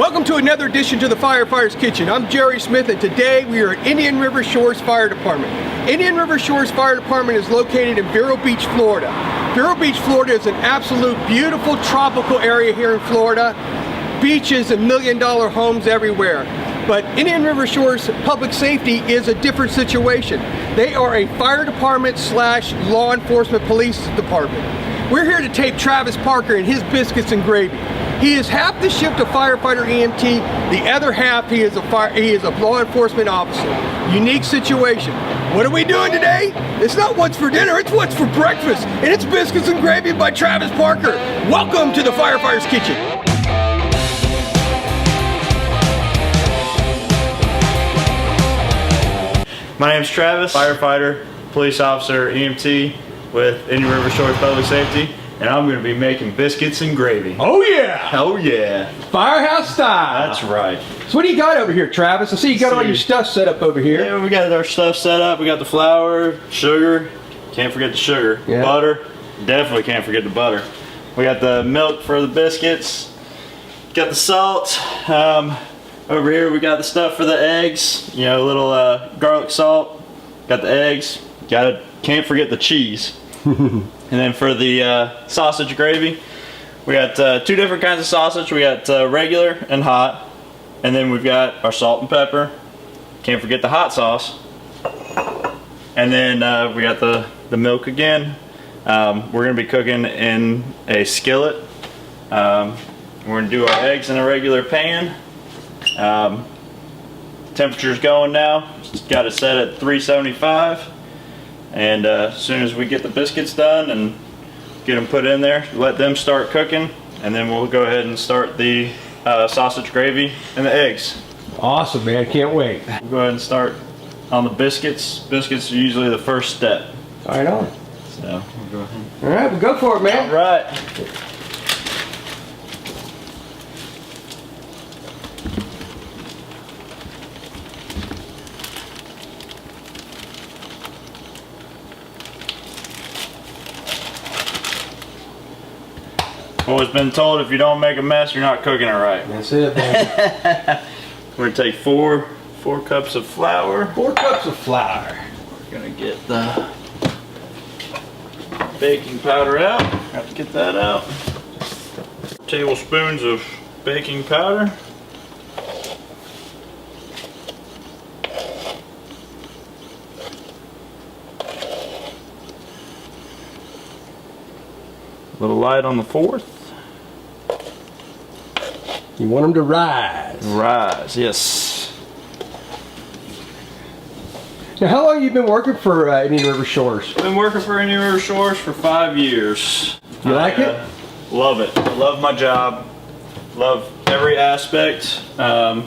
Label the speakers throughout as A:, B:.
A: Welcome to another edition to the Firefighter's Kitchen. I'm Jerry Smith, and today we are at Indian River Shores Fire Department. Indian River Shores Fire Department is located in Vero Beach, Florida. Vero Beach, Florida is an absolute beautiful tropical area here in Florida. Beaches and million-dollar homes everywhere. But Indian River Shores Public Safety is a different situation. They are a fire department slash law enforcement police department. We're here to tape Travis Parker and his biscuits and gravy. He is half the shift of firefighter EMT, the other half he is a law enforcement officer. Unique situation. What are we doing today? It's not what's for dinner, it's what's for breakfast. And it's biscuits and gravy by Travis Parker. Welcome to the Firefighter's Kitchen.
B: My name's Travis, firefighter, police officer, EMT with Indian River Shores Public Safety. And I'm going to be making biscuits and gravy.
A: Oh yeah!
B: Oh yeah!
A: Firehouse style!
B: That's right.
A: So what do you got over here, Travis? I see you got all your stuff set up over here.
B: Yeah, we got our stuff set up. We got the flour, sugar. Can't forget the sugar. Yeah. Butter. Definitely can't forget the butter. We got the milk for the biscuits. Got the salt. Over here we got the stuff for the eggs. You know, a little garlic salt. Got the eggs. Can't forget the cheese. And then for the sausage gravy, we got two different kinds of sausage. We got regular and hot. And then we've got our salt and pepper. Can't forget the hot sauce. And then we got the milk again. We're going to be cooking in a skillet. We're going to do our eggs in a regular pan. Temperature's going now. It's got it set at 375. And as soon as we get the biscuits done and get them put in there, let them start cooking, and then we'll go ahead and start the sausage gravy and the eggs.
A: Awesome, man. Can't wait.
B: We'll go ahead and start on the biscuits. Biscuits are usually the first step.
A: Right on.
B: So we'll go ahead.
A: All right, well, go for it, man.
B: All right. Always been told if you don't make a mess, you're not cooking it right.
A: That's it, man.
B: We're gonna take four cups of flour.
A: 4 cups of flour.
B: We're gonna get the baking powder out. Have to get that out. Tablespoons of baking powder. A little light on the fourth.
A: You want them to rise.
B: Rise, yes.
A: Now, how long have you been working for Indian River Shores?
B: I've been working for Indian River Shores for 5 years.
A: You like it?
B: Love it. I love my job. Love every aspect. My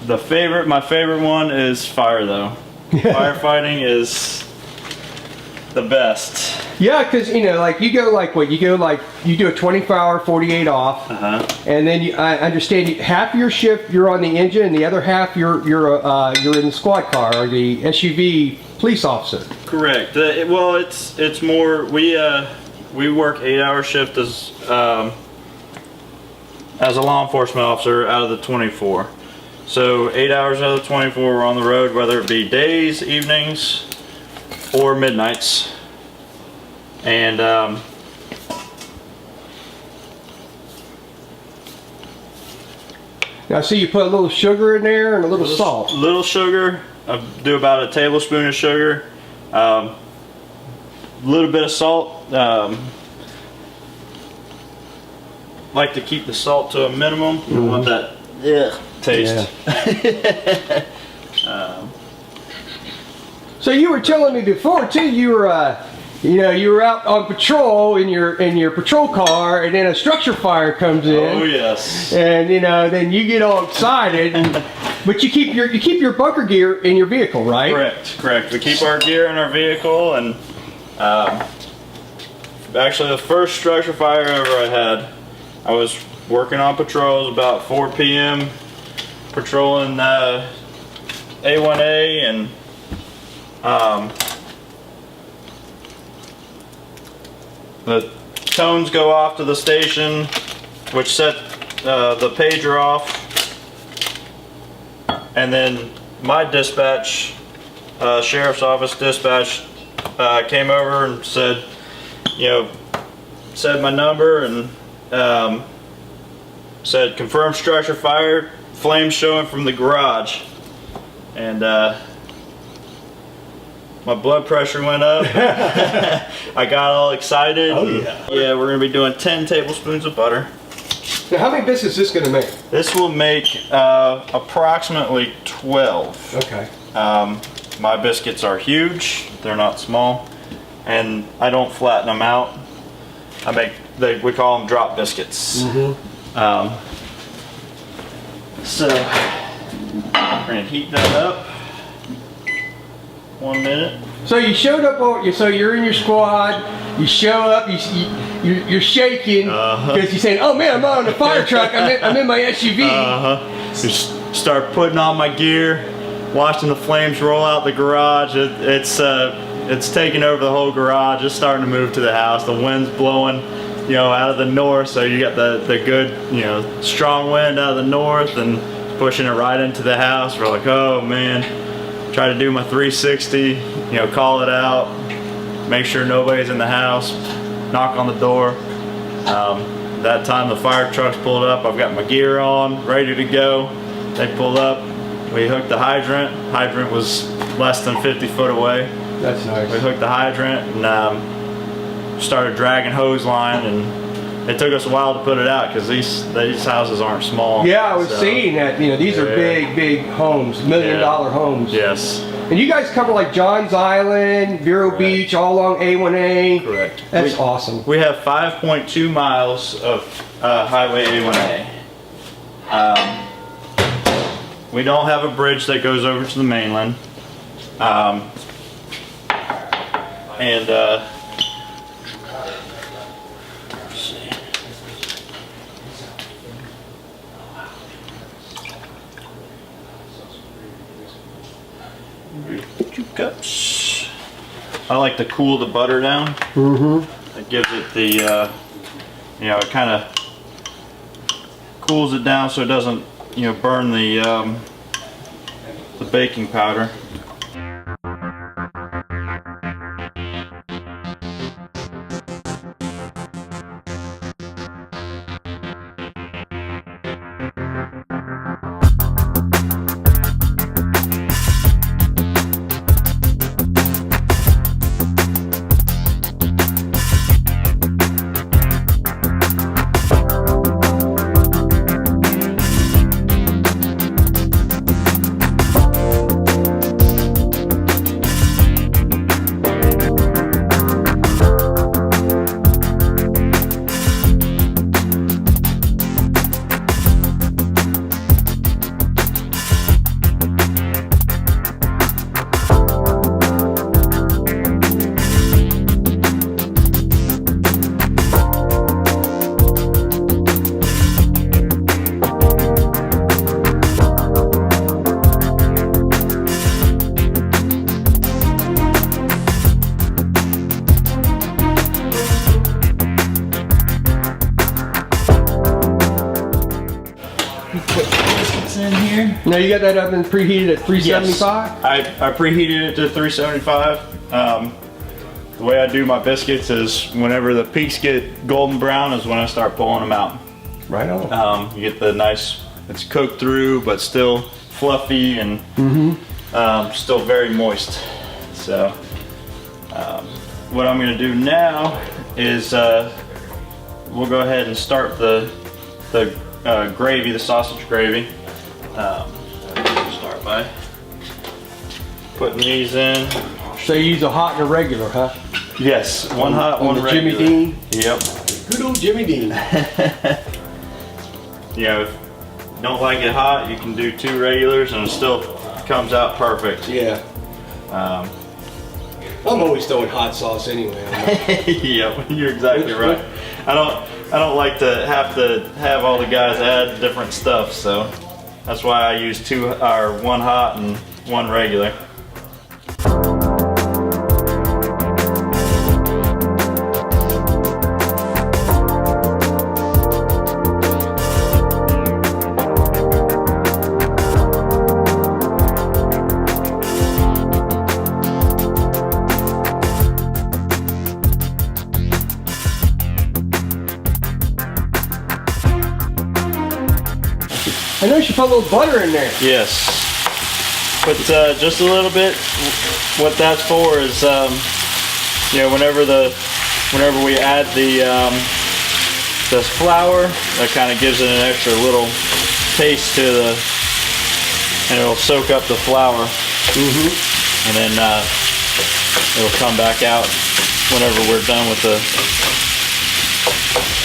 B: favorite one is fire, though. Firefighting is the best.
A: Yeah, because you know, like you do a 24-hour, 48 off, and then I understand half your shift you're on the engine, and the other half you're in the squad car or the SUV police officer.
B: Correct. Well, it's more we work 8-hour shift as a law enforcement officer out of the 24. So 8 hours out of the 24 we're on the road, whether it be days, evenings, or midnights. And now
A: I see you put a little sugar in there and a little salt.
B: Little sugar. I do about a tablespoon of sugar. A little bit of salt. Like to keep the salt to a minimum. You don't want that taste.
A: Yeah. So you were telling me before too, you were out on patrol in your patrol car, and then a structure fire comes in.
B: Oh yes.
A: And then you get all excited, but you keep your bunker gear in your vehicle, right?
B: Correct. We keep our gear in our vehicle, and actually the first structure fire ever I had, I was working on patrols about 4 p.m. patrolling A1A, and the tones go off to the station, which set the pager off, and then my dispatch, sheriff's office dispatch, came over and said, said my number and said confirmed structure fire, flames showing from the garage, and my blood pressure went up. I got all excited.
A: Oh yeah.
B: Yeah, we're gonna be doing 10 tablespoons of butter.
A: Now, how many biscuits is this gonna make?
B: This will make approximately 12.
A: Okay.
B: My biscuits are huge. They're not small, and I don't flatten them out. We call them drop biscuits. So we're gonna heat that up. 1 minute.
A: So you showed up, so you're in your squad, you show up, you're shaking, because you're saying, oh man, I'm on the fire truck, I'm in my SUV.
B: Just start putting on my gear, watching the flames roll out the garage. It's taking over the whole garage. It's starting to move to the house. The wind's blowing, out of the north, so you got the good, strong wind out of the north and pushing it right into the house. We're like, oh man. Try to do my 360, call it out, make sure nobody's in the house, knock on the door. That time the fire trucks pulled up, I've got my gear on, ready to go. They pulled up, we hooked the hydrant. Hydrant was less than 50 foot away.
A: That's nice.
B: We hooked the hydrant and started dragging hose line, and it took us a while to put it out because these houses aren't small.
A: Yeah, I was seeing that. These are big homes, $1 million homes.
B: Yes.
A: And you guys cover like Johns Island, Vero Beach, all along A1A.
B: Correct.
A: That's awesome.
B: We have 5.2 miles of Highway A1A. We don't have a bridge that goes over to the mainland. Two cups. I like to cool the butter down. It gives it the, it kind of cools it down so it doesn't, burn the baking powder.
A: Now you got that oven preheated at 375?
B: Yes. I preheated it to 375. The way I do my biscuits is whenever the peaks get golden brown is when I start pulling them out.
A: Right on.
B: You get the nice, it's cooked through but still fluffy and still very moist. So what I'm going to do now is we'll go ahead and start the gravy, the sausage gravy. Start by putting these in.
A: So you use a hot and a regular, huh?
B: Yes, one hot, one regular.
A: Jimmy Dean?
B: Yep.
A: Good old Jimmy Dean.
B: If you don't like it hot, you can do 2 regulars and it still comes out perfect.
A: Yeah. I'm always throwing hot sauce anyway.
B: Yep, you're exactly right. I don't like to have all the guys add different stuff, so that's why I use 1 hot and 1 regular.
A: I noticed you put a little butter in there.
B: Yes. But just a little bit. What that's for is, you know, whenever we add the flour, that kind of gives it an extra little taste to and it'll soak up the flour. And then it'll come back out whenever we're done with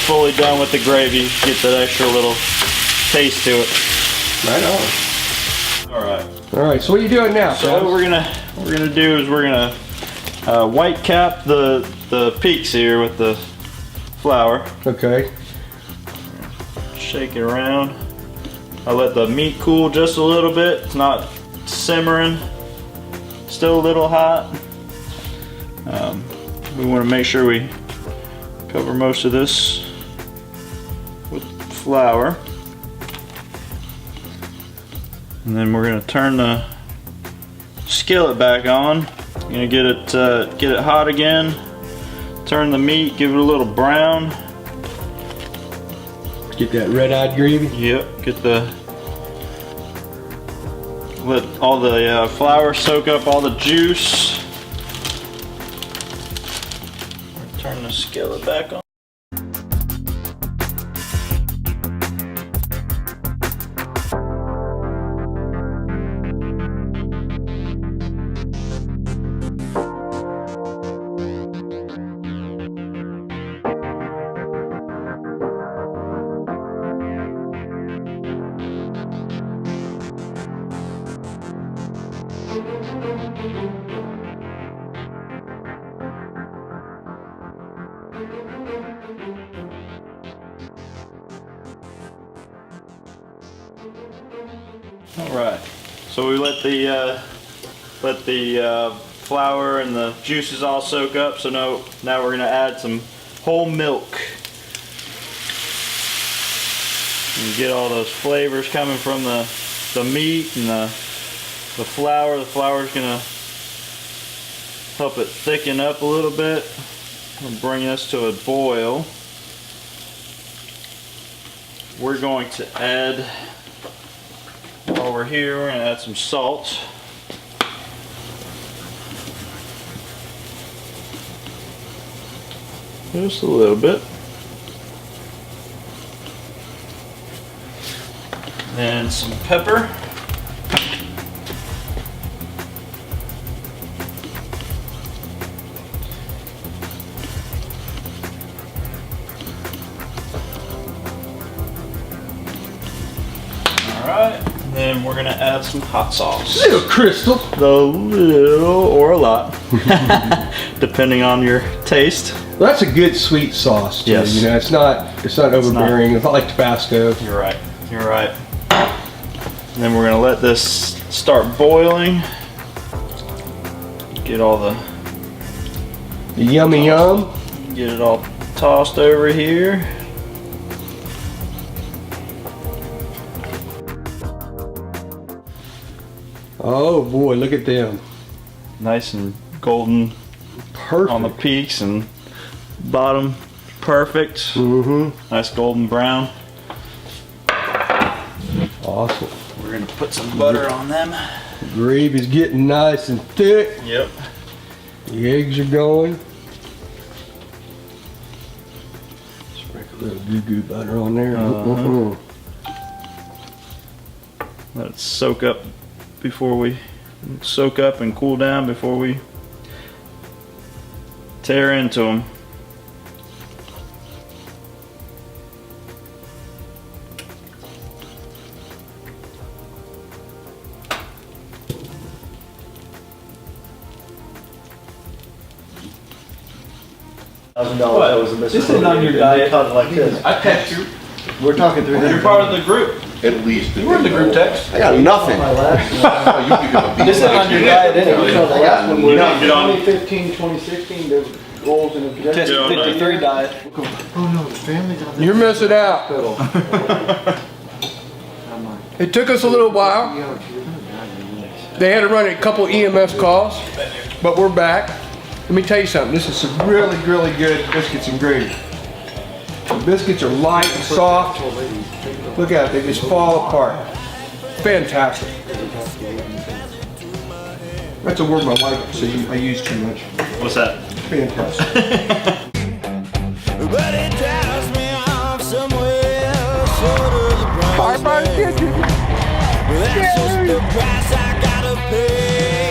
B: fully done with the gravy. Get that extra little taste to it.
A: Right on.
B: All right.
A: All right. So what are you doing now?
B: So what we're gonna do is we're gonna white cap the peaks here with the flour.
A: Okay.
B: Shake it around. I let the meat cool just a little bit. It's not simmering. Still a little hot. We want to make sure we cover most of this with flour. And then we're going to turn the skillet back on. You're going to get it hot again. Turn the meat, give it a little brown.
A: Get that red-eyed gravy.
B: Yep. Let all the flour soak up all the juice. Turn the skillet back on. All right, so we let the flour and the juices all soak up. So now we're gonna add some whole milk and get all those flavors coming from the meat and the flour. The flour is gonna help it thicken up a little bit and bring us to a boil. We're going to add, over here, we're going to add some salt. Just a little bit. And some pepper. Alright, then we're going to add some hot sauce.
A: Little crystal.
B: A little or a lot, depending on your taste.
A: Well, that's a good sweet sauce too.
B: Yes.
A: You know, it's not overbearing. It's not like Tabasco.
B: You're right. You're right. And then we're going to let this start boiling. Get all the
A: Yummy yum.
B: Get it all tossed over here.
A: Oh boy, look at them.
B: Nice and golden.
A: Perfect.
B: On the peaks and bottom. Perfect.
A: Mm-hmm.
B: Nice golden brown.
A: Awesome.
B: We're going to put some butter on them.
A: The gravy's getting nice and thick.
B: Yep.
A: The eggs are going. Sprinkle a little goo butter on there.
B: Let it soak up and cool down before we tear into them.
C: $1,000
D: This isn't on your diet.
C: Cut it like this.
D: I text you.
C: We're talking through
D: You're part of the group.
E: At least.
D: You were in the group text.
E: I got nothing.
D: This isn't on your diet anyway.
C: So the last one
B: You
C: was
B: don't get on.
C: 2015, 2016, the goals and
D: Test
C: objectives.
D: 53 diet.
E: Oh no, the family got
A: You're missing out. It took us a little while. They had to run a couple EMS calls, but we're back. Let me tell you something. This is some really, really good biscuits and gravy. The biscuits are light and soft. Look at it, they just fall apart. Fantastic. That's a word my wife says I use too much.
B: What's that?
A: Fantastic.
F: But it drives me off somewhere short of the promised
A: Firefighting
F: land.
A: kitchen.
F: That's just the price I gotta pay.